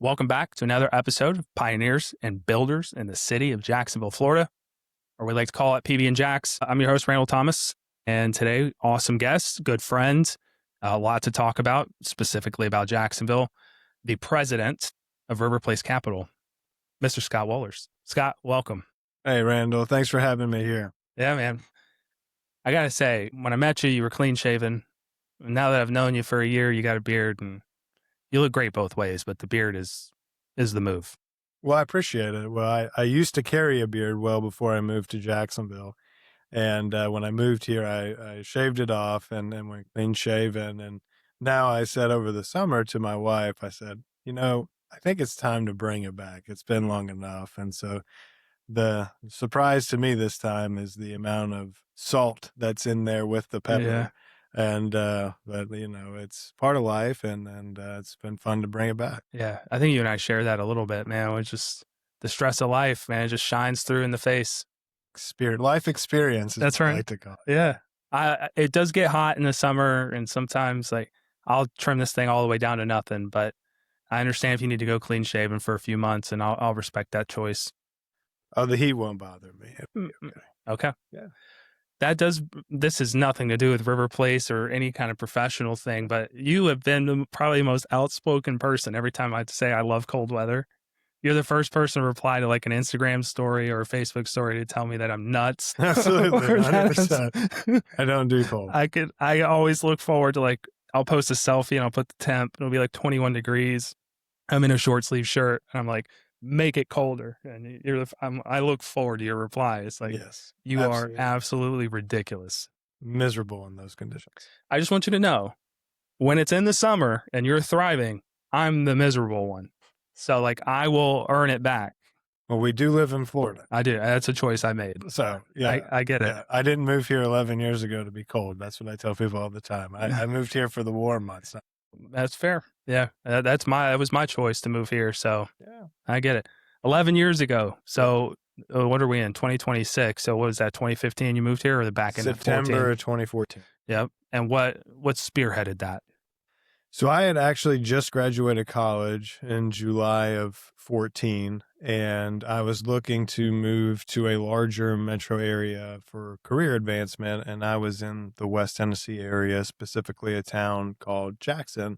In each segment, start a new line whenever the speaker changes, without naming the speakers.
Welcome back to another episode of Pioneers and Builders in the city of Jacksonville, Florida, or we like to call it PB and Jax. I'm your host, Randall Thomas, and today, awesome guest, good friend, a lot to talk about, specifically about Jacksonville, the president of Riverplace Capital, Mr. Scott Wohlers. Scott, welcome.
Hey, Randall. Thanks for having me here.
Yeah, man. I got to say, when I met you, you were clean shaven. Now that I've known you for a year, you got a beard and you look great both ways, but the beard is the move.
Well, I appreciate it. Well, I used to carry a beard well before I moved to Jacksonville. And when I moved here, I shaved it off and went clean shaven. And now I said over the summer to my wife, I said, I think it's time to bring it back. It's been long enough. And so the surprise to me this time is the amount of salt that's in there with the pepper.
Yeah.
And, but it's part of life and it's been fun to bring it back.
Yeah. I think you and I share that a little bit, man. It's just the stress of life, man. It just shines through in the face.
Life experience.
That's right.
I like to call it.
Yeah. It does get hot in the summer and sometimes I'll trim this thing all the way down to nothing, but I understand if you need to go clean shaven for a few months and I'll respect that choice.
Oh, the heat won't bother me.
Okay.
Yeah.
This has nothing to do with Riverplace or any kind of professional thing, but you have been probably the most outspoken person. Every time I say I love cold weather, you're the first person to reply to like an Instagram story or a Facebook story to tell me that I'm nuts.
Absolutely. 100%. I don't do cold.
I always look forward to I'll post a selfie and I'll put the temp. It'll be like 21 degrees. I'm in a short sleeve shirt and I'm like, make it colder. And I look forward to your reply. It's like,
yes,
you absolutely are absolutely ridiculous.
Miserable in those conditions.
I just want you to know when it's in the summer and you're thriving, I'm the miserable one. So I will earn it back.
Well, we do live in Florida.
I do. That's a choice I made.
So yeah,
I get it.
I didn't move here 11 years ago to be cold. That's what I tell people all the time. I moved here for the warm months.
That's fair. Yeah. That was my choice to move here. So
yeah,
I get it. 11 years ago. So what are we in? 2026. So what was that? 2015 you moved here or the back end of
September 2014.
Yep. And what spearheaded that?
So I had actually just graduated college in July of 14, and I was looking to move to a larger metro area for career advancement, and I was in the West Tennessee area, specifically a town called Jackson.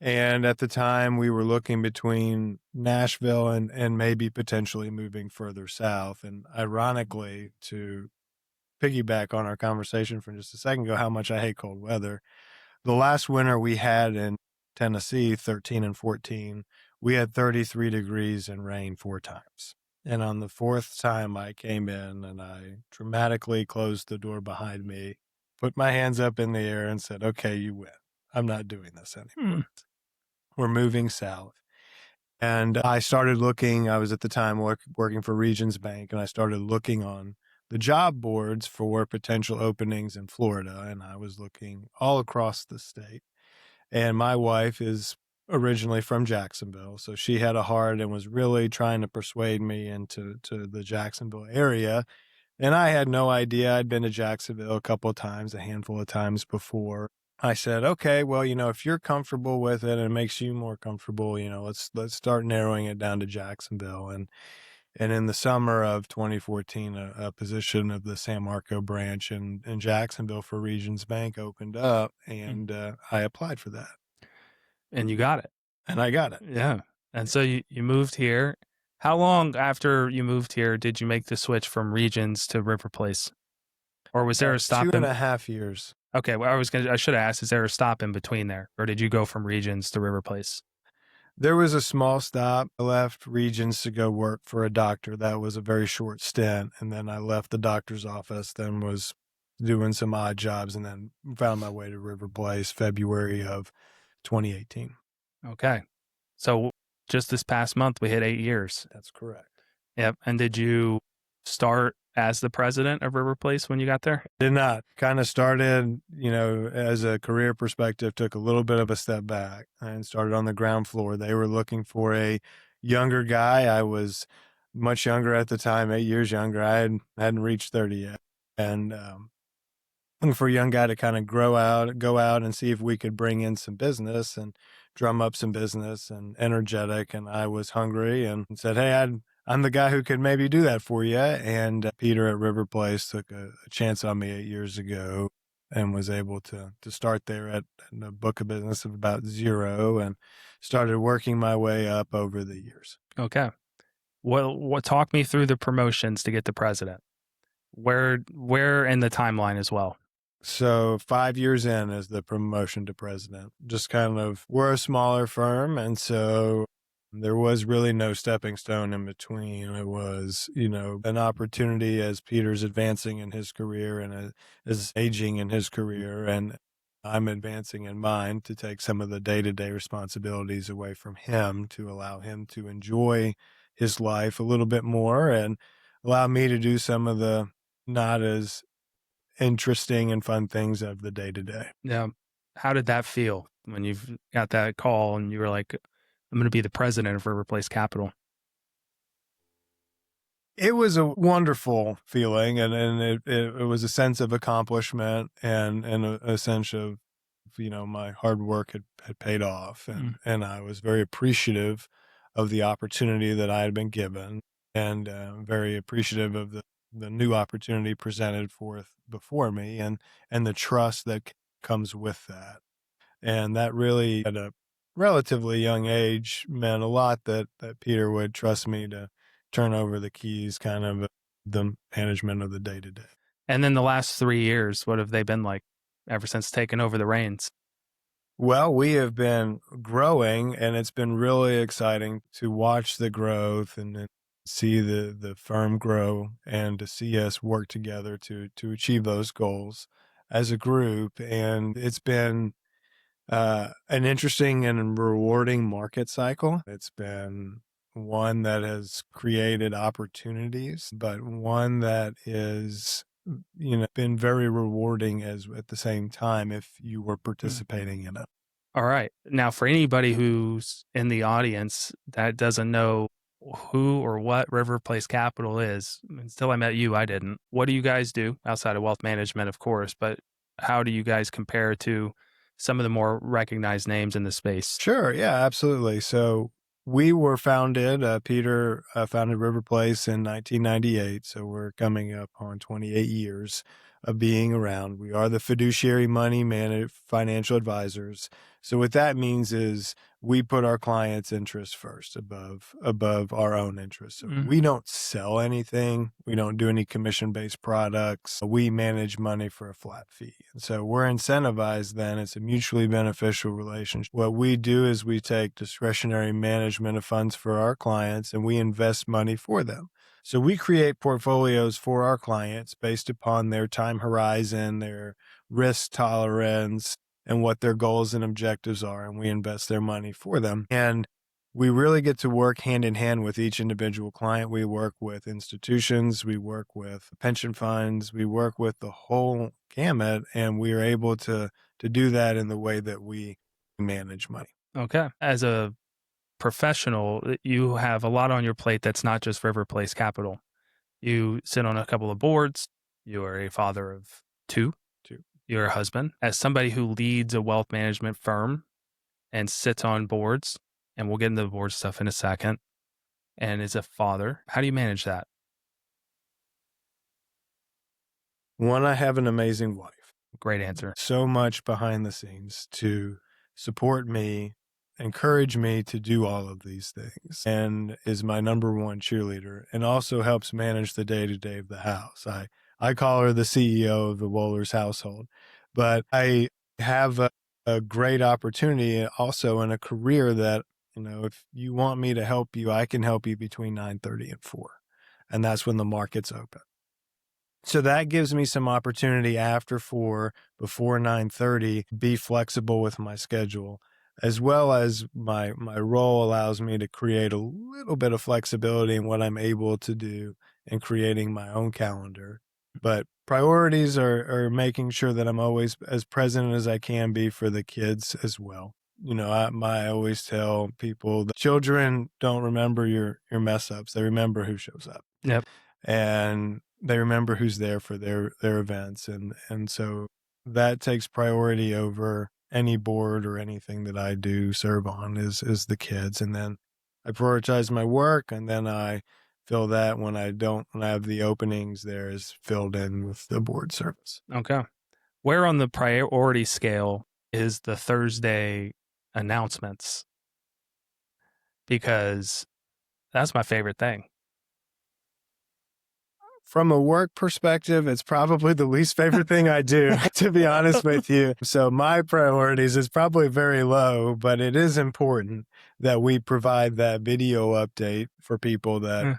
And at the time, we were looking between Nashville and maybe potentially moving further south. And ironically, to piggyback on our conversation from just a second ago, how much I hate cold weather, the last winter we had in Tennessee, 13 and 14, we had 33 degrees and rain 4 times. And on the 4th time I came in and I dramatically closed the door behind me, put my hands up in the air and said, okay, you win. I'm not doing this anymore. We're moving south. And I started looking, I was at the time working for Regions Bank, and I started looking on the job boards for potential openings in Florida. And I was looking all across the state. And my wife is originally from Jacksonville. So she had a heart and was really trying to persuade me into the Jacksonville area. And I had no idea. I'd been to Jacksonville a handful of times before. I said, okay, well, if you're comfortable with it and it makes you more comfortable, let's start narrowing it down to Jacksonville. And in the summer of 2014, a position of the San Marco branch in Jacksonville for Regions Bank opened up, and I applied for that.
And you got it.
And I got it.
Yeah. And so you moved here. How long after you moved here did you make the switch from Regions to Riverplace? Or was there a stop?
2.5 years.
Okay. Well, I should have asked, is there a stop in between there? Or did you go from Regions to Riverplace?
There was a small stop. I left Regions to go work for a doctor. That was a very short stint. And then I left the doctor's office, then was doing some odd jobs, and then found my way to Riverplace February of 2018.
Okay. So just this past month, we hit 8 years.
That's correct.
Yep. And did you start as the president of Riverplace when you got there?
Did not. Kind of started, as a career perspective, took a little bit of a step back and started on the ground floor. They were looking for a younger guy. I was much younger at the time, 8 years younger. I hadn't reached 30 yet. And looking for a young guy to kind of go out and see if we could bring in some business. And drum up some business and energetic. And I was hungry and said, "Hey, I'm the guy who could maybe do that for you." And Peter at Riverplace took a chance on me 8 years ago and was able to start there at a book of business of about zero and started working my way up over the years.
Okay. Well, what talk me through the promotions to get to president? Where in the timeline as well?
So 5 years in is the promotion to president. Just kind of, we're a smaller firm, and so there was really no stepping stone in between. It was, an opportunity as Peter's advancing in his career and as aging in his career, and I'm advancing in mine, to take some of the day-to-day responsibilities away from him to allow him to enjoy his life a little bit more and allow me to do some of the not as interesting and fun things of the day to day.
Yeah. How did that feel when you've got that call and you were like, I'm going to be the president of Riverplace Capital?
It was a wonderful feeling, and it was a sense of accomplishment and a sense of, my hard work had paid off. And I was very appreciative of the opportunity that I had been given, and very appreciative of the new opportunity presented forth before me, and the trust that comes with that. And that really, at a relatively young age, meant a lot that Peter would trust me to turn over the keys, kind of the management of the day to day.
And then the last 3 years, what have they been like ever since taking over the reins?
Well, we have been growing, and it's been really exciting to watch the growth and then see the firm grow, and to see us work together to achieve those goals as a group. And it's been an interesting and rewarding market cycle. It's been one that has created opportunities, but one that is, been very rewarding as at the same time if you were participating in it.
All right. Now, for anybody who's in the audience that doesn't know who or what Riverplace Capital is, until I met you, I didn't. What do you guys do outside of wealth management, of course, but how do you guys compare to some of the more recognized names in the space?
Sure. Yeah, absolutely. So we were founded, Peter founded Riverplace in 1998. So we're coming up on 28 years of being around. We are the fiduciary money financial advisors. So what that means is we put our clients' interests first above our own interests. So we don't sell anything. We don't do any commission-based products. We manage money for a flat fee. And so we're incentivized then. It's a mutually beneficial relationship. What we do is we take discretionary management of funds for our clients and we invest money for them. So we create portfolios for our clients based upon their time horizon, their risk tolerance, and what their goals and objectives are, and we invest their money for them. And we really get to work hand in hand with each individual client. We work with institutions, we work with pension funds, we work with the whole gamut, and we are able to do that in the way that we manage money.
Okay. As a professional, you have a lot on your plate that's not just Riverplace Capital. You sit on a couple of boards. You are a father of two. You're a husband. As somebody who leads a wealth management firm and sits on boards, and we'll get into the board stuff in a second, and is a father, how do you manage that?
One, I have an amazing wife.
Great answer.
So much behind the scenes to support me, encourage me to do all of these things, and is my number one cheerleader, and also helps manage the day-to-day of the house. I call her the CEO of the Wohlers household, but I have a great opportunity also in a career that, if you want me to help you, I can help you between 9:30 and 4. And that's when the market's open. So that gives me some opportunity after 4, before 9:30, be flexible with my schedule, as well as my role allows me to create a little bit of flexibility in what I'm able to do in creating my own calendar. But priorities are making sure that I'm always as present as I can be for the kids as well. I always tell people that children don't remember your mess ups. They remember who shows up.
Yep.
And they remember who's there for their events. And so that takes priority over any board or anything that I do serve on is the kids. And then I prioritize my work, and then I fill that when I don't have the openings there is filled in with the board service.
Okay. Where on the priority scale is the Thursday announcements? Because that's my favorite thing.
From a work perspective, it's probably the least favorite thing I do, to be honest with you. So my priorities is probably very low, but it is important that we provide that video update for people that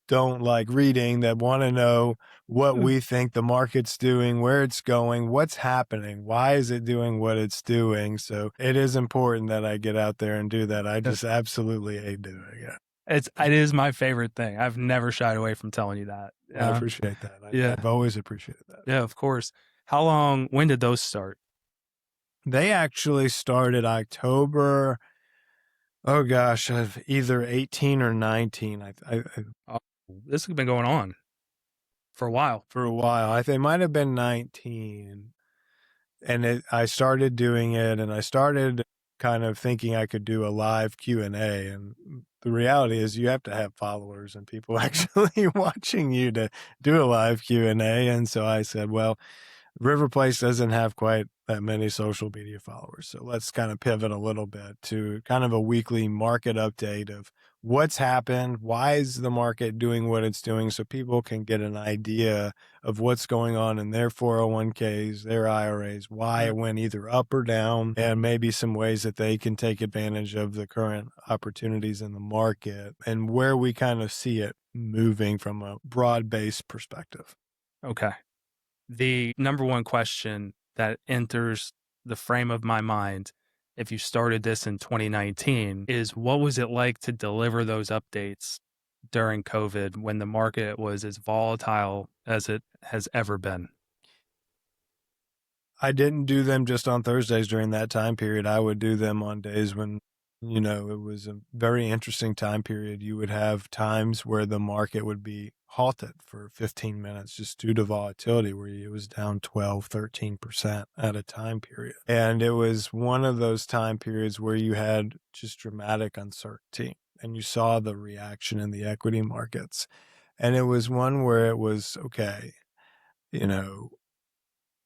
don't like reading, that want to know what we think the market's doing, where it's going, what's happening, why is it doing what it's doing. So it is important that I get out there and do that. I just absolutely hate doing it.
It is my favorite thing. I've never shied away from telling you that.
I appreciate that.
Yeah.
I've always appreciated that.
Yeah, of course. When did those start?
They actually started October, oh gosh, of either 18 or 19.
This has been going on for a while.
For a while. I think it might have been 19. And I started doing it, and I started kind of thinking I could do a live Q&A. And the reality is you have to have followers and people actually watching you to do a live Q&A. And so I said, well, Riverplace doesn't have quite that many social media followers. So let's kind of pivot a little bit to kind of a weekly market update of what's happened, why is the market doing what it's doing, so people can get an idea of what's going on in their 401ks, their IRAs, why it went either up or down, and maybe some ways that they can take advantage of the current opportunities in the market and where we kind of see it moving from a broad-based perspective.
Okay. The number one question that enters the frame of my mind, if you started this in 2019, is what was it like to deliver those updates during COVID when the market was as volatile as it has ever been?
I didn't do them just on Thursdays during that time period. I would do them on days when, it was a very interesting time period. You would have times where the market would be halted for 15 minutes just due to volatility, where it was down 12, 13% at a time period. And it was one of those time periods where you had just dramatic uncertainty, and you saw the reaction in the equity markets. And it was one where it was, okay,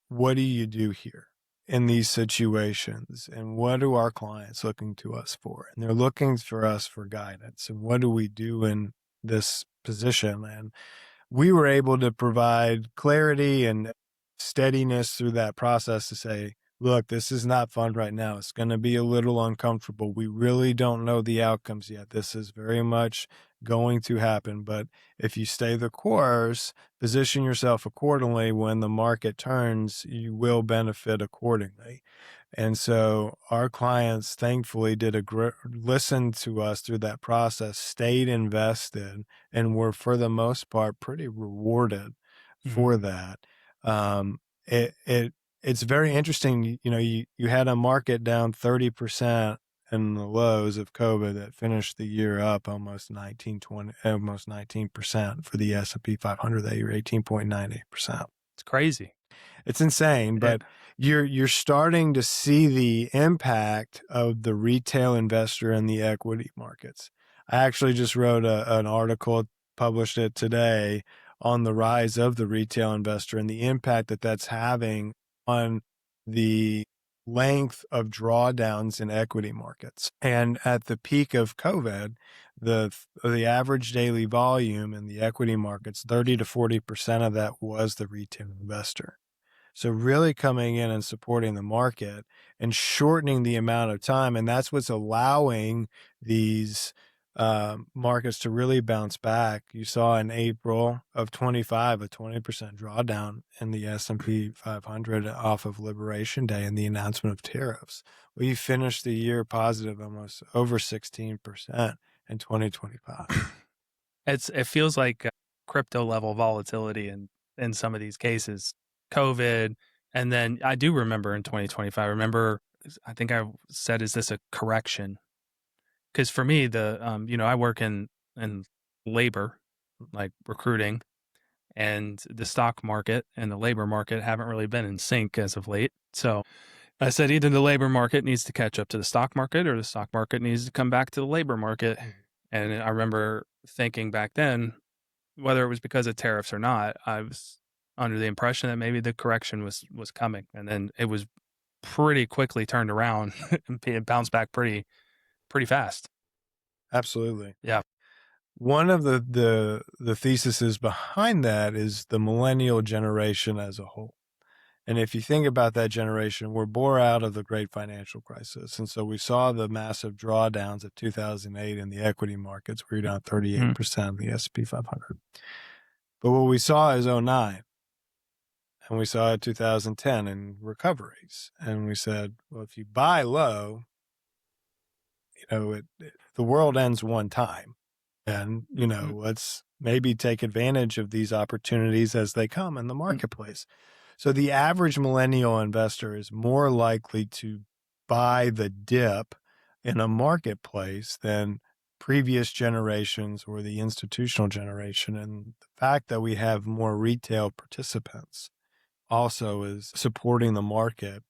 what do you do here in these situations? And what are our clients looking to us for? And they're looking for us for guidance. And what do we do in this position? And we were able to provide clarity and steadiness through that process to say, look, this is not fun right now. It's going to be a little uncomfortable. We really don't know the outcomes yet. This is very much going to happen. But if you stay the course, position yourself accordingly, when the market turns, you will benefit accordingly. And so our clients thankfully listened to us through that process, stayed invested, and were for the most part pretty rewarded for that. It's very interesting. You had a market down 30% in the lows of COVID that finished the year up almost 19% for the S&P 500 that year, 18.98%.
It's crazy.
It's insane, but you're starting to see the impact of the retail investor in the equity markets. I actually just wrote an article, published it today, on the rise of the retail investor and the impact that that's having on the length of drawdowns in equity markets. And at the peak of COVID, the average daily volume in the equity markets, 30 to 40% of that was the retail investor. So really coming in and supporting the market and shortening the amount of time. And that's what's allowing these markets to really bounce back. You saw in April of 25 a 20% drawdown in the S&P 500 off of Liberation Day and the announcement of tariffs. We finished the year positive almost over 16% in 2025.
It feels like crypto level volatility in some of these cases. COVID, and then I do remember in 2025. I think I said, "Is this a correction?" Because for me, I work in labor, like recruiting, and the stock market and the labor market haven't really been in sync as of late. So I said either the labor market needs to catch up to the stock market or the stock market needs to come back to the labor market. And I remember thinking back then, whether it was because of tariffs or not, I was under the impression that maybe the correction was coming. And then it was pretty quickly turned around and it bounced back pretty fast.
Absolutely.
Yeah.
One of the theses behind that is the millennial generation as a whole. And if you think about that generation, we're born out of the great financial crisis. And so we saw the massive drawdowns of 2008 in the equity markets, where you're down 38% of the S&P 500. But what we saw is '09, and we saw 2010 in recoveries. And we said, well, if you buy low, the world ends one time. And, let's maybe take advantage of these opportunities as they come in the marketplace. So the average millennial investor is more likely to buy the dip in a marketplace than previous generations or the institutional generation. And the fact that we have more retail participants also is supporting the market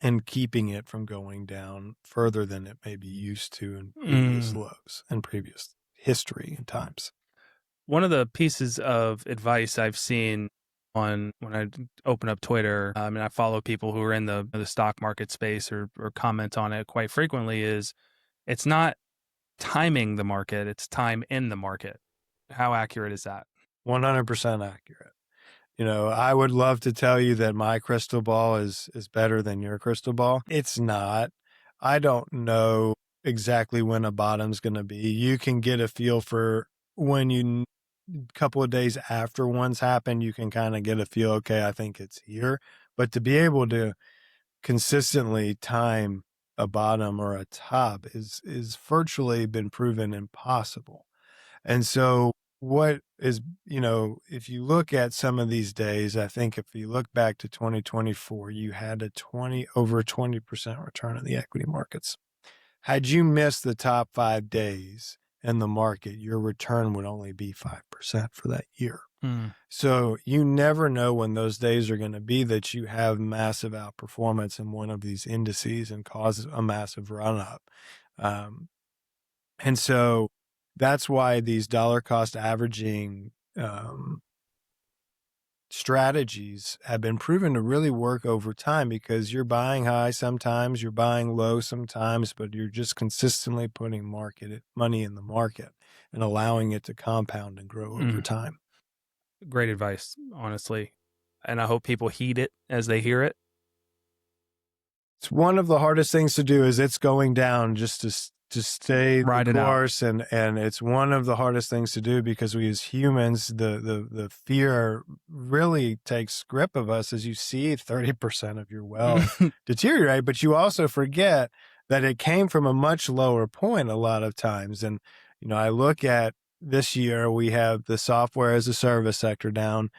and keeping it from going down further than it may be used to in previous lows and previous history and times.
One of the pieces of advice I've seen on when I open up Twitter, and I follow people who are in the stock market space or comment on it quite frequently, is it's not timing the market, it's time in the market. How accurate is that?
100% accurate. I would love to tell you that my crystal ball is better than your crystal ball. It's not. I don't know exactly when a bottom's going to be. You can get a feel for when a couple of days after one's happened, you can kind of get a feel, okay, I think it's here. But to be able to consistently time a bottom or a top is virtually been proven impossible. And so what is, if you look at some of these days, I think if you look back to 2024, you had over 20% return in the equity markets. Had you missed the top 5 days in the market, your return would only be 5% for that year. So you never know when those days are going to be that you have massive outperformance in one of these indices and cause a massive run up. And so that's why these dollar cost averaging strategies have been proven to really work over time, because you're buying high sometimes, you're buying low sometimes, but you're just consistently putting money in the market and allowing it to compound and grow over time.
Great advice, honestly. And I hope people heed it as they hear it.
It's one of the hardest things to do. Is it's going down just to stay
Ride
the
it out.
course, and it's one of the hardest things to do, because we as humans, the fear really takes grip of us as you see 30% of your wealth deteriorate, but you also forget that it came from a much lower point a lot of times. And I look at this year, we have the software as a service sector down,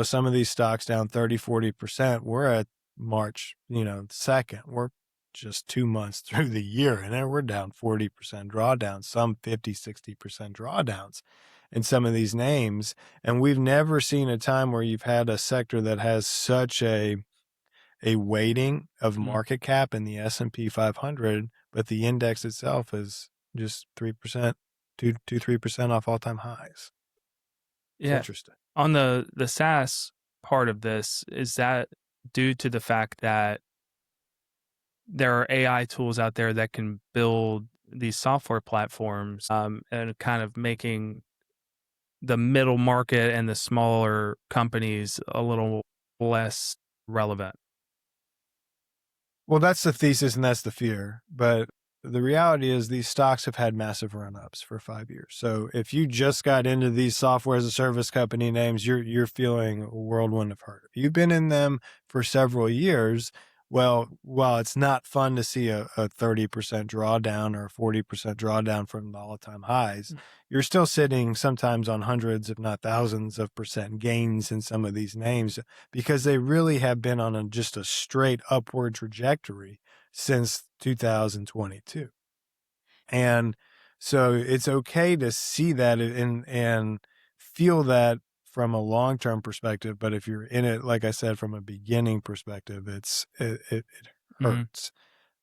some of these stocks down 30-40%. We're at March 2nd. We're just 2 months through the year, and then we're down 40% drawdowns, some 50-60% drawdowns in some of these names. And we've never seen a time where you've had a sector that has such a weighting of market cap in the S&P 500, but the index itself is just 3%, 2-3% off all-time highs. It's interesting.
On the SaaS part of this, is that due to the fact that there are AI tools out there that can build these software platforms, and kind of making the middle market and the smaller companies a little less relevant?
Well, that's the thesis and that's the fear. But the reality is these stocks have had massive run-ups for 5 years. So if you just got into these software as a service company names, you're feeling a whirlwind of hurt. If you've been in them for several years, well, while it's not fun to see a 30% drawdown or a 40% drawdown from the all-time highs, you're still sitting sometimes on hundreds, if not thousands of percent gains in some of these names, because they really have been on just a straight upward trajectory since 2022. And so it's okay to see that and feel that from a long-term perspective, but if you're in it, like I said, from a beginning perspective, it
Mhm.
hurts.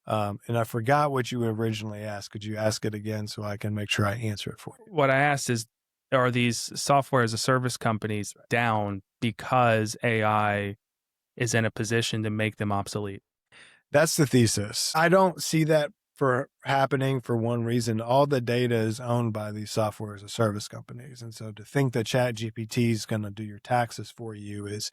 And I forgot what you originally asked. Could you ask it again so I can make sure I answer it for you?
What I asked is, are these software as a service companies down because AI is in a position to make them obsolete?
That's the thesis. I don't see that for happening for one reason. All the data is owned by these software as a service companies. And so to think that ChatGPT is going to do your taxes for you is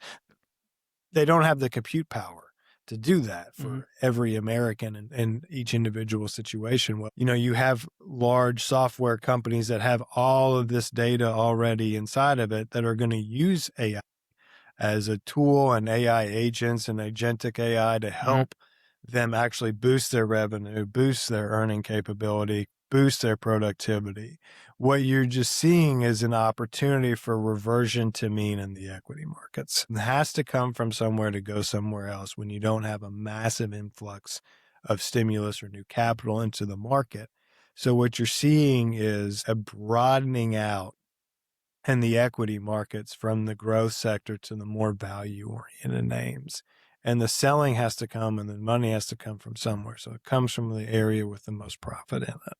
they don't have the compute power to do that
Mhm.
for every American in each individual situation. Well, you have large software companies that have all of this data already inside of it that are going to use AI as a tool and AI agents and agentic AI to
Mhm.
help them actually boost their revenue, boost their earning capability, boost their productivity. What you're just seeing is an opportunity for reversion to mean in the equity markets. It has to come from somewhere to go somewhere else when you don't have a massive influx of stimulus or new capital into the market. So what you're seeing is a broadening out and the equity markets from the growth sector to the more value oriented names. And the selling has to come and the money has to come from somewhere. So it comes from the area with the most profit in it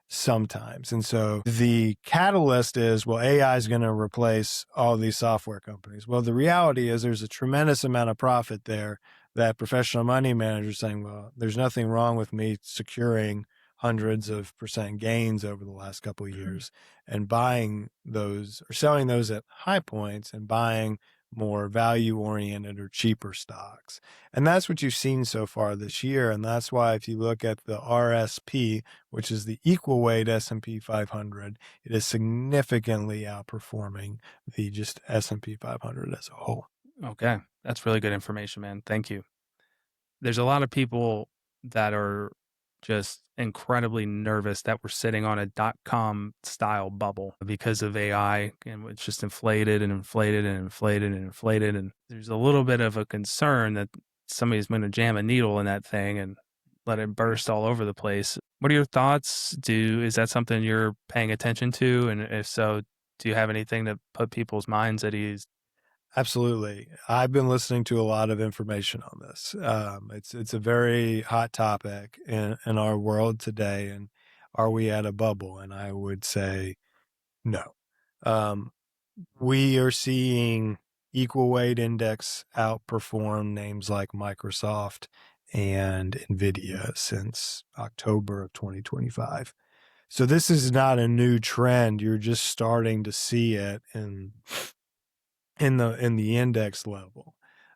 sometimes. And so the catalyst is, well, AI is going to replace all these software companies. Well, the reality is there's a tremendous amount of profit there that professional money managers saying, well, there's nothing wrong with me securing hundreds of percent gains over the last couple of years and buying those or selling those at high points and buying more value oriented or cheaper stocks. And that's what you've seen so far this year. And that's why if you look at the RSP, which is the equal weight S&P 500, it is significantly outperforming the just S&P 500 as a whole.
Okay. That's really good information, man. Thank you. There's a lot of people that are just incredibly nervous that we're sitting on a .com style bubble because of AI, and it's just inflated and inflated and inflated and inflated. And there's a little bit of a concern that somebody's going to jam a needle in that thing and let it burst all over the place. What are your thoughts? Is that something you're paying attention to? And if so, do you have anything to put people's minds at ease?
Absolutely. I've been listening to a lot of information on this. It's a very hot topic in our world today. And are we at a bubble? And I would say no. Um, we are seeing equal weight index outperform names like Microsoft and Nvidia since October of 2025. So this is not a new trend. You're just starting to see it in the index level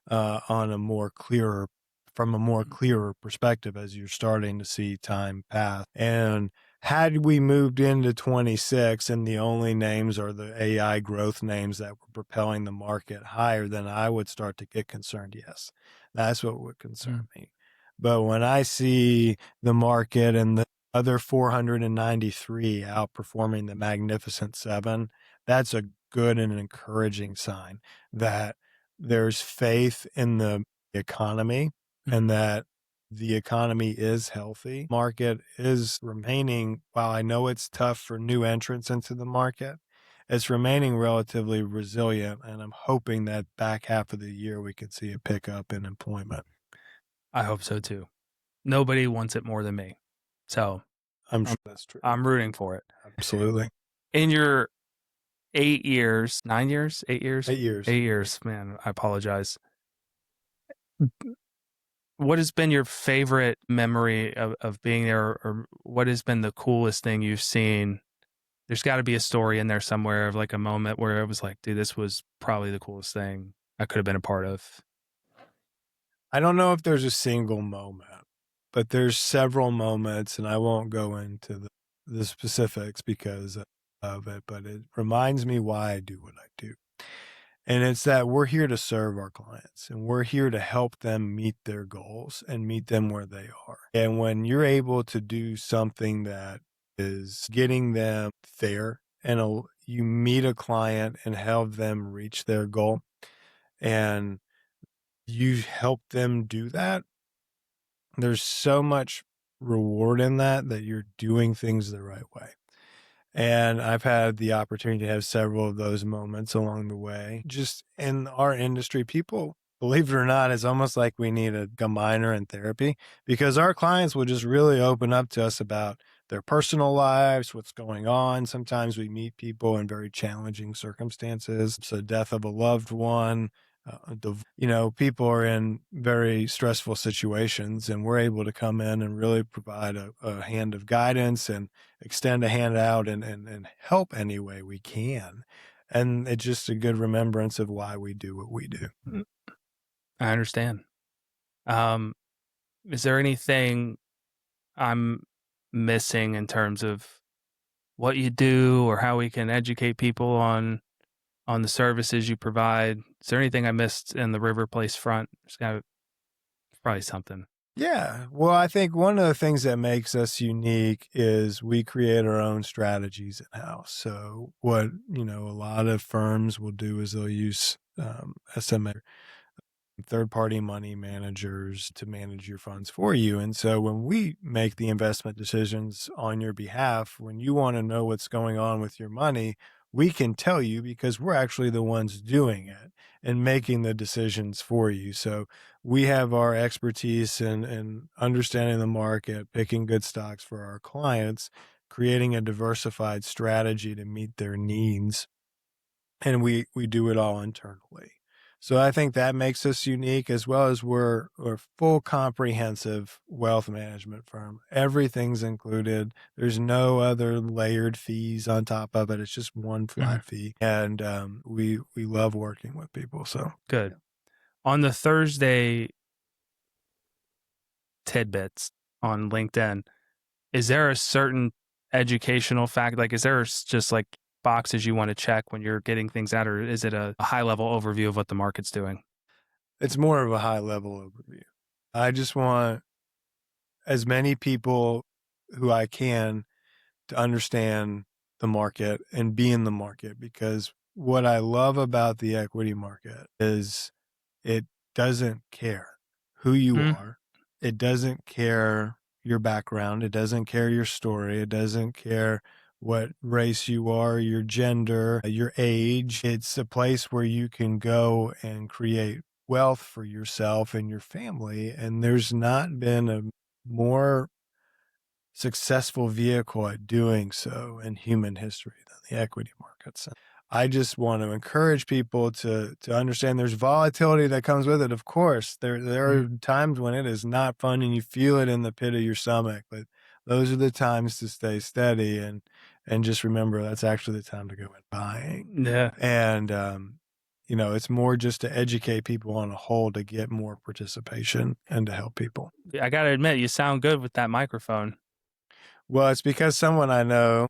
on a more clearer from a more clearer perspective as you're starting to see time pass. And had we moved into 26 and the only names are the AI growth names that were propelling the market higher, then I would start to get concerned. Yes, that's what would concern me. But when I see the market and the other 493 outperforming the Magnificent Seven, that's a good and encouraging sign that there's faith in the economy and that the economy is healthy. Market is remaining, while I know it's tough for new entrants into the market, it's remaining relatively resilient. And I'm hoping that back half of the year we can see a pickup in employment.
I hope so too. Nobody wants it more than me. So
I'm sure that's true.
I'm rooting for it.
Absolutely.
In your 8 years, 9 years, 8 years,
8 years.
8 years, man, I apologize. What has been your favorite memory of being there, or what has been the coolest thing you've seen? There's got to be a story in there somewhere of like a moment where it was like, dude, this was probably the coolest thing I could have been a part of.
I don't know if there's a single moment, but there's several moments, and I won't go into the specifics because of it, but it reminds me why I do what I do. And it's that we're here to serve our clients and we're here to help them meet their goals and meet them where they are. And when you're able to do something that is getting them there and you meet a client and help them reach their goal and you help them do that, there's so much reward in that you're doing things the right way. And I've had the opportunity to have several of those moments along the way. Just in our industry, people, believe it or not, it's almost like we need a minor in therapy, because our clients will just really open up to us about their personal lives, what's going on. Sometimes we meet people in very challenging circumstances. So death of a loved one, people are in very stressful situations, and we're able to come in and really provide a hand of guidance and extend a hand out and help any way we can. And it's just a good remembrance of why we do what we do.
I understand. Um, is there anything I'm missing in terms of what you do or how we can educate people on the services you provide? Is there anything I missed in the Riverplace front? Probably something.
Yeah. Well, I think one of the things that makes us unique is we create our own strategies in-house. So what, a lot of firms will do is they'll use SMA, third-party money managers, to manage your funds for you. And so when we make the investment decisions on your behalf, when you want to know what's going on with your money, we can tell you because we're actually the ones doing it and making the decisions for you. So we have our expertise in understanding the market, picking good stocks for our clients, creating a diversified strategy to meet their needs, and we do it all internally. So I think that makes us unique, as well as we're a full comprehensive wealth management firm. Everything's included. There's no other layered fees on top of it. It's just one flat fee. And we love working with people. So
Good. On the Thursday tidbits on LinkedIn, is there a certain educational fact? Like, is there just like boxes you want to check when you're getting things out, or is it a high level overview of what the market's doing?
it's more of a high level overview. I just want as many people who I can to understand the market and be in the market, because what I love about the equity market is it doesn't care who you are. It doesn't care your background. It doesn't care your story. It doesn't care what race you are, your gender, your age. It's a place where you can go and create wealth for yourself and your family. And there's not been a more successful vehicle at doing so in human history than the equity markets. I just want to encourage people to understand there's volatility that comes with it. Of course, there are times when it is not fun and you feel it in the pit of your stomach, but those are the times to stay steady and just remember that's actually the time to go in buying.
Yeah.
And it's more just to educate people on a whole, to get more participation and to help people.
I got to admit, you sound good with that microphone.
Well, it's because someone I know,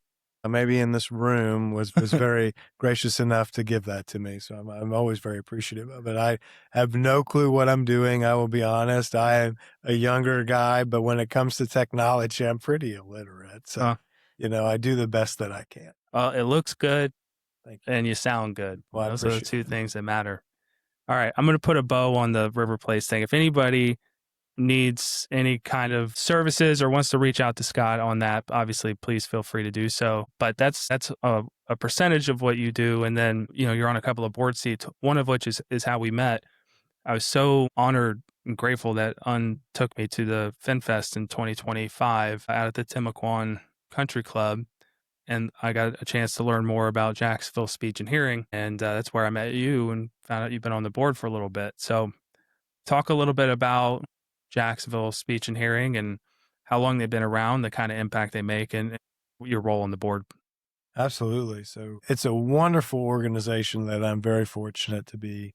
maybe in this room, was very gracious enough to give that to me. So I'm always very appreciative of it. I have no clue what I'm doing. I will be honest. I am a younger guy, but when it comes to technology, I'm pretty illiterate. So, I do the best that I can.
Well, it looks good.
Thank you.
And you sound good.
Well,
Those are the
appreciate
two
it.
things that matter. All right, I'm going to put a bow on the Riverplace thing. If anybody needs any kind of services or wants to reach out to Scott on that, obviously, please feel free to do so. But that's a percentage of what you do, and then you're on a couple of board seats. One of which is how we met. I was so honored and grateful that took me to the FinFest in 2025 out at the Timaquan Country Club. And I got a chance to learn more about Jacksonville speech and hearing. And that's where I met you and found out you've been on the board for a little bit. So talk a little bit about Jacksonville speech and hearing and how long they've been around, the kind of impact they make, and your role on the board.
Absolutely. So it's a wonderful organization that I'm very fortunate to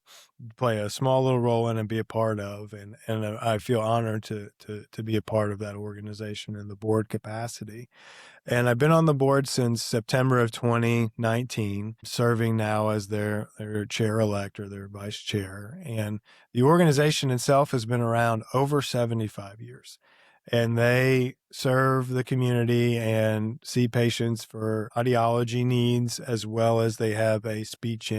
play a small little role in and be a part of. And I feel honored to be a part of that organization in the board capacity. And I've been on the board since September of 2019, serving now as their chair-elect or their vice chair. And the organization itself has been around over 75 years. And they serve the community and see patients for audiology needs, as well as they have a speech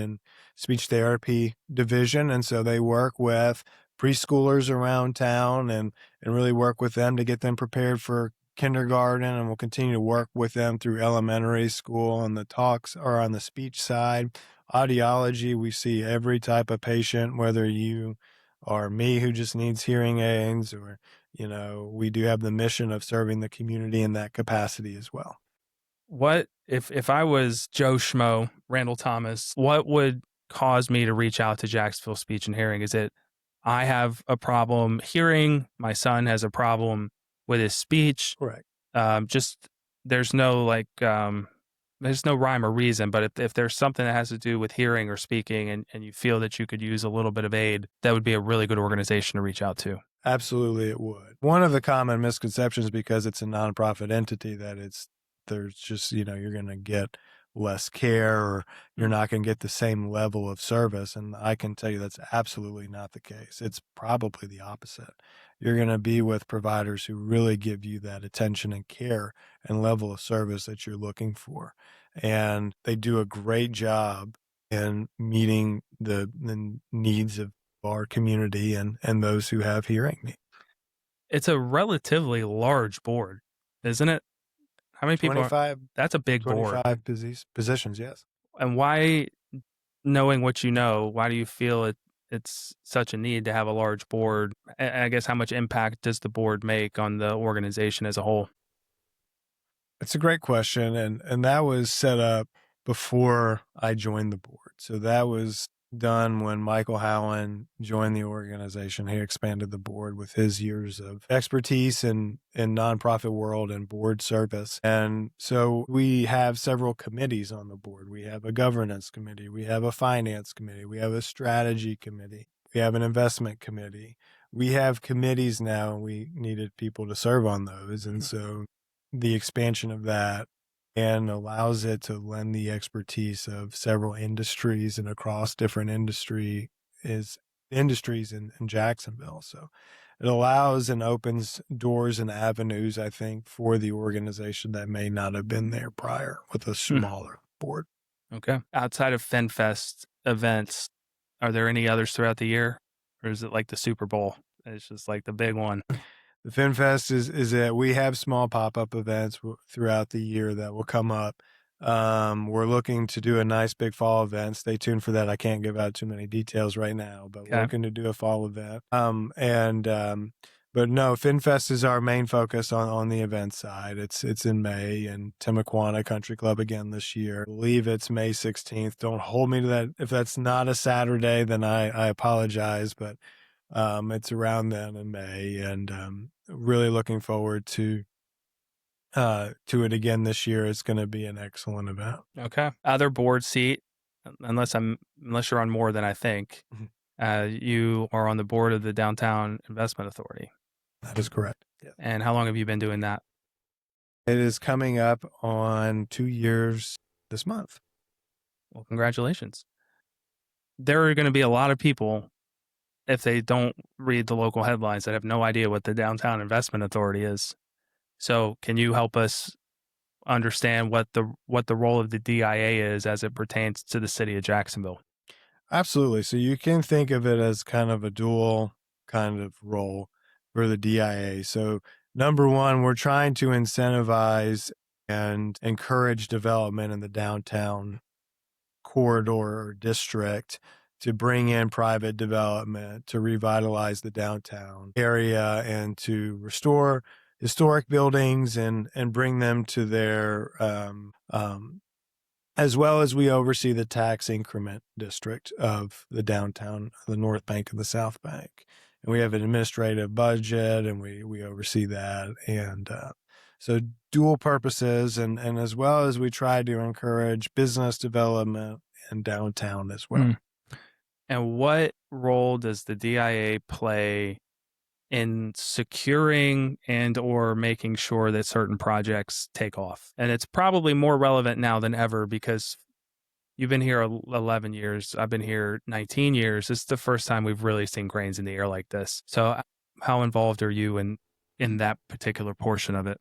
therapy division. And so they work with preschoolers around town and really work with them to get them prepared for kindergarten, and we'll continue to work with them through elementary school on the talks or on the speech side. Audiology, we see every type of patient, whether you are me who just needs hearing aids, or, we do have the mission of serving the community in that capacity as well.
What if I was Joe Schmo, Randall Thomas, what would cause me to reach out to Jacksonville Speech and Hearing? Is it I have a problem hearing, my son has a problem with his speech?
Correct.
Just there's no there's no rhyme or reason, but if there's something that has to do with hearing or speaking and you feel that you could use a little bit of aid, that would be a really good organization to reach out to.
Absolutely, it would. One of the common misconceptions, because it's a nonprofit entity, that there's just, you're going to get less care, or you're not going to get the same level of service. And I can tell you that's absolutely not the case. It's probably the opposite. You're going to be with providers who really give you that attention and care and level of service that you're looking for. And they do a great job in meeting the needs of our community and those who have hearing needs.
It's a relatively large board, isn't it? How many people?
25.
That's a big board.
25 positions, yes.
And why, knowing what you know, why do you feel it's such a need to have a large board? And I guess how much impact does the board make on the organization as a whole?
It's a great question, and that was set up before I joined the board. So that was done when Michael Howland joined the organization. He expanded the board with his years of expertise in nonprofit world and board service. And so we have several committees on the board. We have a governance committee. We have a finance committee. We have a strategy committee. We have an investment committee. We have committees now, and we needed people to serve on those. And so the expansion of that and allows it to lend the expertise of several industries and across different industries in Jacksonville. So it allows and opens doors and avenues, I think, for the organization that may not have been there prior with a smaller board.
Okay. Outside of FinFest events, are there any others throughout the year? Or is it like the Super Bowl? It's just like the big one.
The FinFest is that we have small pop-up events throughout the year that will come up. We're looking to do a nice big fall event. Stay tuned for that. I can't give out too many details right now, but we're looking to do a fall event. But no, FinFest is our main focus on the event side. It's in May, and Timaquana Country Club again this year. I believe it's May 16th. Don't hold me to that. If that's not a Saturday, then I apologize, but it's around then in May, and really looking forward to it again this year. It's going to be an excellent event.
Okay. Other board seat, unless you're on more than I think, you are on the board of the Downtown Investment Authority.
That is correct. Yeah.
And how long have you been doing that?
It is coming up on 2 years this month.
Well, congratulations. There are going to be a lot of people, if they don't read the local headlines, that have no idea what the Downtown Investment Authority is. So can you help us understand what the role of the DIA is as it pertains to the city of Jacksonville?
Absolutely. So you can think of it as kind of a dual kind of role for the DIA. So number one, we're trying to incentivize and encourage development in the downtown corridor or district, to bring in private development, to revitalize the downtown area, and to restore historic buildings and bring them to their, as well as we oversee the tax increment district of the downtown, the North Bank and the South Bank. And we have an administrative budget, and we oversee that. And so dual purposes, and as well as we try to encourage business development in downtown as well.
And what role does the DIA play in securing and or making sure that certain projects take off? And it's probably more relevant now than ever, because you've been here 11 years. I've been here 19 years. This is the first time we've really seen grains in the air like this. So how involved are you in that particular portion of it?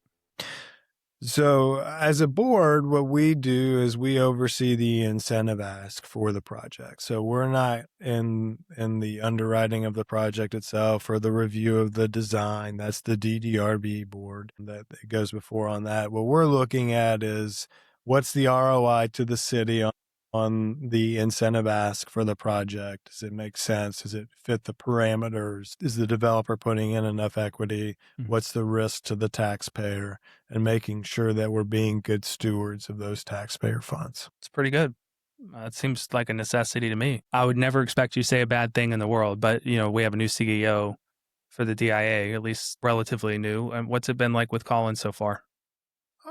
So, as a board, what we do is we oversee the incentive ask for the project. So, we're not in the underwriting of the project itself or the review of the design. That's the DDRB board that goes before on that. What we're looking at is what's the ROI to the city on the incentive ask for the project. Does it make sense? Does it fit the parameters? Is the developer putting in enough equity? What's the risk to the taxpayer? And making sure that we're being good stewards of those taxpayer funds.
It's pretty good. It seems like a necessity to me. I would never expect you to say a bad thing in the world, but we have a new CEO for the DIA, at least relatively new. And what's it been like with Colin so far?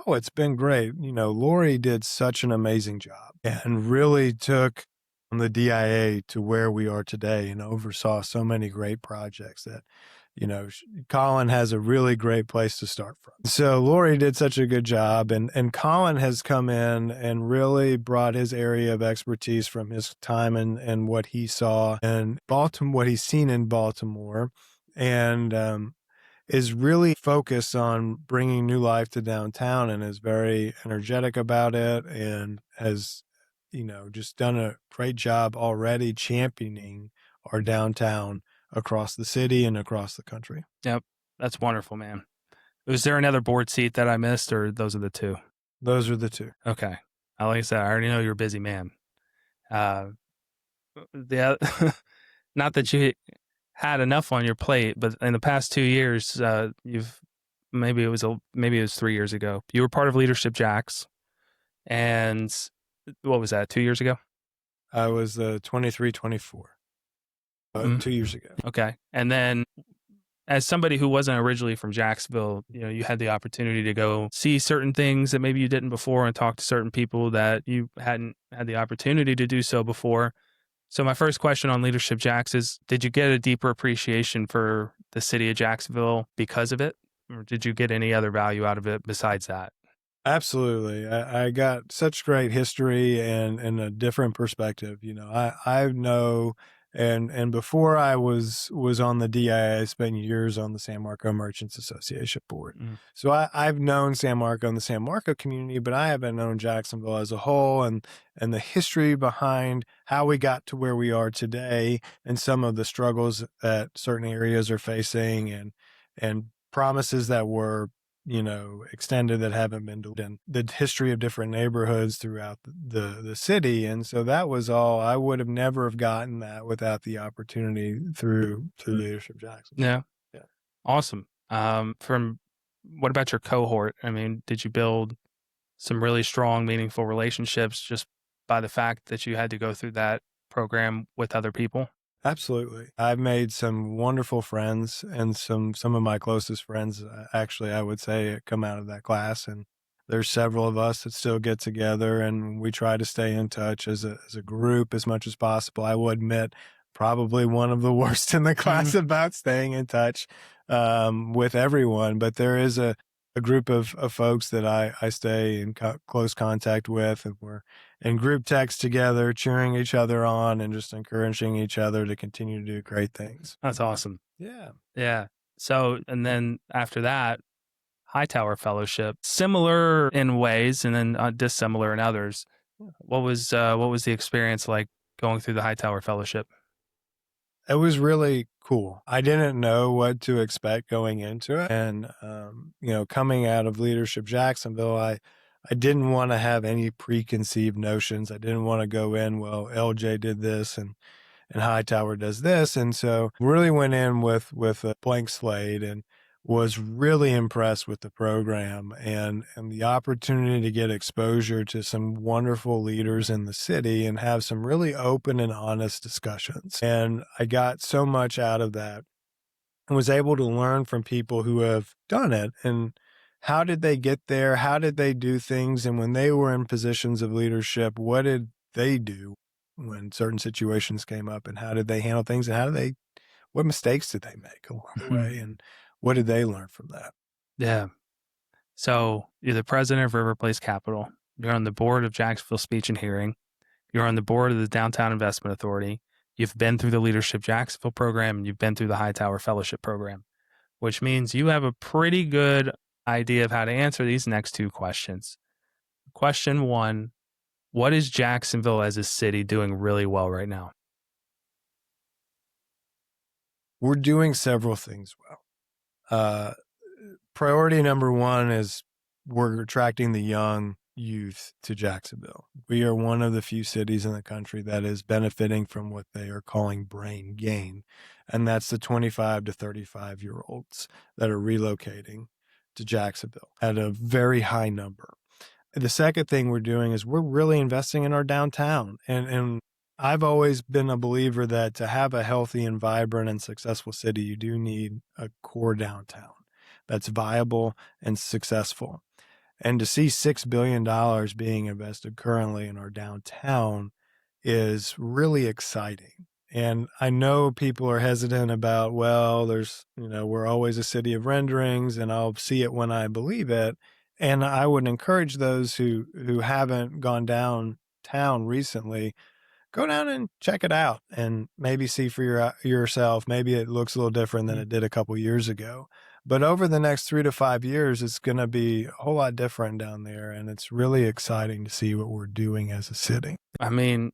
Oh, it's been great. Lori did such an amazing job and really took the DIA to where we are today and oversaw so many great projects that, Colin has a really great place to start from. So Lori did such a good job, and Colin has come in and really brought his area of expertise from his time and what he saw in Baltimore, what he's seen in Baltimore, and is really focused on bringing new life to downtown and is very energetic about it and has, just done a great job already championing our downtown across the city and across the country.
Yep. That's wonderful, man. Was there another board seat that I missed, or those are the two?
Those are the two.
Okay. Like I said, I already know you're a busy man. Not that you had enough on your plate, but in the past 2 years, you've maybe it was 3 years ago. You were part of Leadership Jacks, and what was that? 2 years ago?
I was 23, 24. 2 years ago.
Okay, and then as somebody who wasn't originally from Jacksonville, you had the opportunity to go see certain things that maybe you didn't before and talk to certain people that you hadn't had the opportunity to do so before. So my first question on Leadership Jacks is, did you get a deeper appreciation for the city of Jacksonville because of it? Or did you get any other value out of it besides that?
Absolutely. I got such great history and a different perspective. I know, and before I was on the DIA, I spent years on the San Marco Merchants Association board. So I've known San Marco and the San Marco community, but I haven't known Jacksonville as a whole and the history behind how we got to where we are today and some of the struggles that certain areas are facing and promises that were extended that haven't been done, and the history of different neighborhoods throughout the city. And so that was all. I would have never have gotten that without the opportunity through Leadership Jackson.
Yeah. Awesome. What about your cohort? I mean, did you build some really strong, meaningful relationships just by the fact that you had to go through that program with other people?
Absolutely. I've made some wonderful friends, and some of my closest friends, actually, I would say, come out of that class. And there's several of us that still get together, and we try to stay in touch as a group as much as possible. I will admit, probably one of the worst in the class about staying in touch with everyone, but there is a group of folks that I stay in close contact with, and we're in group text together, cheering each other on and just encouraging each other to continue to do great things.
That's awesome.
Yeah.
Yeah. So, and then after that, Hightower Fellowship, similar in ways and then dissimilar in others. What was the experience like going through the Hightower Fellowship?
It was really cool. I didn't know what to expect going into it. And, coming out of Leadership Jacksonville, I didn't want to have any preconceived notions. I didn't want to go in, well, LJ did this and Hightower does this. And so really went in with a blank slate and was really impressed with the program and the opportunity to get exposure to some wonderful leaders in the city and have some really open and honest discussions. And I got so much out of that and was able to learn from people who have done it and how did they get there? How did they do things? And when they were in positions of leadership, what did they do when certain situations came up, and how did they handle things, and what mistakes did they make along the way, and what did they learn from that?
Yeah. So you're the president of Riverplace Capital. You're on the board of Jacksonville Speech and Hearing. You're on the board of the Downtown Investment Authority. You've been through the Leadership Jacksonville program, and you've been through the Hightower Fellowship program, which means you have a pretty good idea of how to answer these next two questions. Question one, what is Jacksonville as a city doing really well right now?
We're doing several things well. Priority number one is we're attracting the young youth to Jacksonville. We are one of the few cities in the country that is benefiting from what they are calling brain gain. And that's the 25 to 35-year-olds that are relocating to Jacksonville at a very high number. The second thing we're doing is we're really investing in our downtown. And I've always been a believer that to have a healthy and vibrant and successful city, you do need a core downtown that's viable and successful. And to see $6 billion being invested currently in our downtown is really exciting. And I know people are hesitant about, well, we're always a city of renderings and I'll see it when I believe it. And I would encourage those who haven't gone downtown recently, go down and check it out and maybe see for yourself. Maybe it looks a little different than it did a couple years ago. But over the next 3 to 5 years, it's going to be a whole lot different down there. And it's really exciting to see what we're doing as a city.
I mean,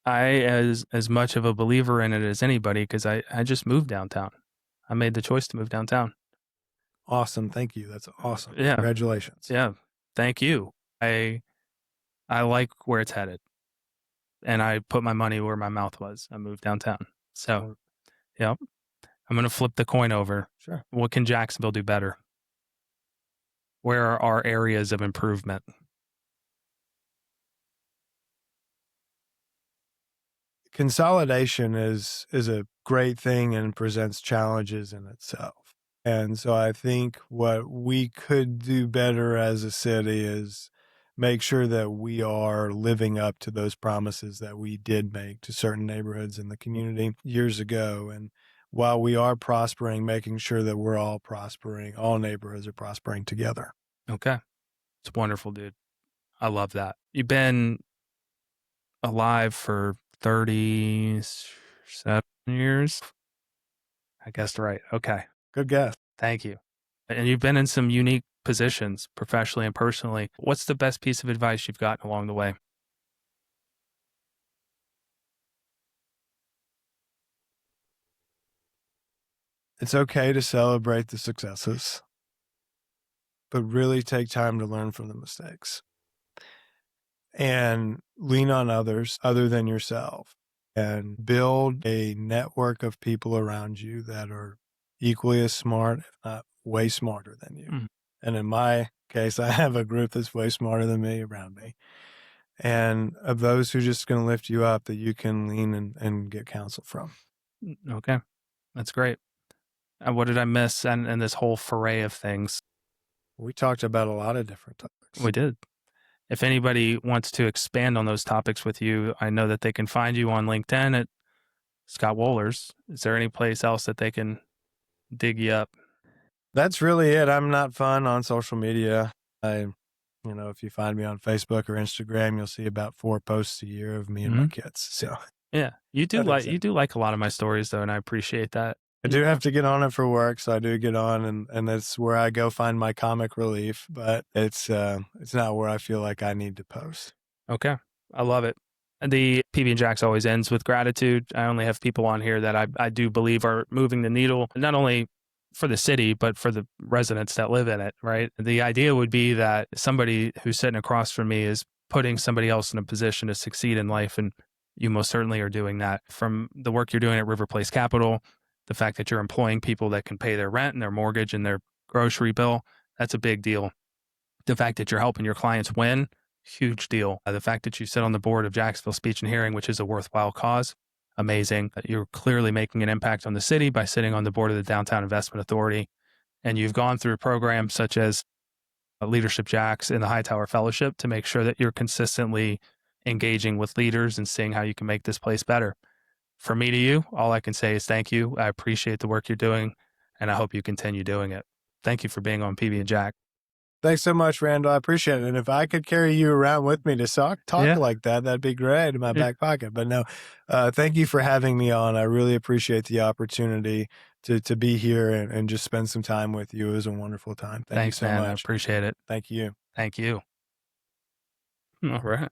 as much of a believer in it as anybody, because I just moved downtown. I made the choice to move downtown.
Awesome. Thank you. That's awesome.
Yeah.
Congratulations.
Yeah. Thank you. I like where it's headed. And I put my money where my mouth was. I moved downtown. So, yeah, I'm going to flip the coin over.
Sure.
What can Jacksonville do better? Where are our areas of improvement?
Consolidation is a great thing and presents challenges in itself. And so I think what we could do better as a city is make sure that we are living up to those promises that we did make to certain neighborhoods in the community years ago. And while we are prospering, making sure that we're all prospering, all neighborhoods are prospering together.
Okay. It's wonderful, dude. I love that. You've been alive for 37 years. I guessed right. Okay.
Good guess.
Thank you. And you've been in some unique positions professionally and personally. What's the best piece of advice you've gotten along the way?
It's okay to celebrate the successes, but really take time to learn from the mistakes and lean on others other than yourself and build a network of people around you that are equally as smart, if not way smarter than you. Mm. And in my case, I have a group that's way smarter than me around me. And of those who are just going to lift you up that you can lean and get counsel from.
Okay. That's great. And what did I miss in this whole foray of things?
We talked about a lot of different topics.
We did. If anybody wants to expand on those topics with you, I know that they can find you on LinkedIn at Scott Wohlers. Is there any place else that they can dig you up?
That's really it. I'm not fun on social media. If you find me on Facebook or Instagram, you'll see about 4 posts a year of me and my kids. So
yeah, you do like a lot of my stories though, and I appreciate that.
I do have to get on it for work, so I do get on, and that's where I go find my comic relief. But it's not where I feel like I need to post.
Okay, I love it. The PB and Jax always ends with gratitude. I only have people on here that I do believe are moving the needle, not only for the city, but for the residents that live in it, right? The idea would be that somebody who's sitting across from me is putting somebody else in a position to succeed in life, and you most certainly are doing that. From the work you're doing at Riverplace Capital, the fact that you're employing people that can pay their rent and their mortgage and their grocery bill, that's a big deal. The fact that you're helping your clients win, huge deal. The fact that you sit on the board of Jacksonville Speech and Hearing, which is a worthwhile cause, amazing. You're clearly making an impact on the city by sitting on the board of the Downtown Investment Authority. And you've gone through programs such as Leadership Jacks and the Hightower Fellowship to make sure that you're consistently engaging with leaders and seeing how you can make this place better. From me to you, all I can say is thank you. I appreciate the work you're doing, and I hope you continue doing it. Thank you for being on PB and Jack.
Thanks so much, Randall. I appreciate it. And if I could carry you around with me to talk
Yeah.
like that, that'd be great in my
Yeah.
back pocket. But no, thank you for having me on. I really appreciate the opportunity to be here and just spend some time with you. It was a wonderful time. Thank you
Thanks,
so
man. I
much.
appreciate it.
Thank you.
Thank you. All right.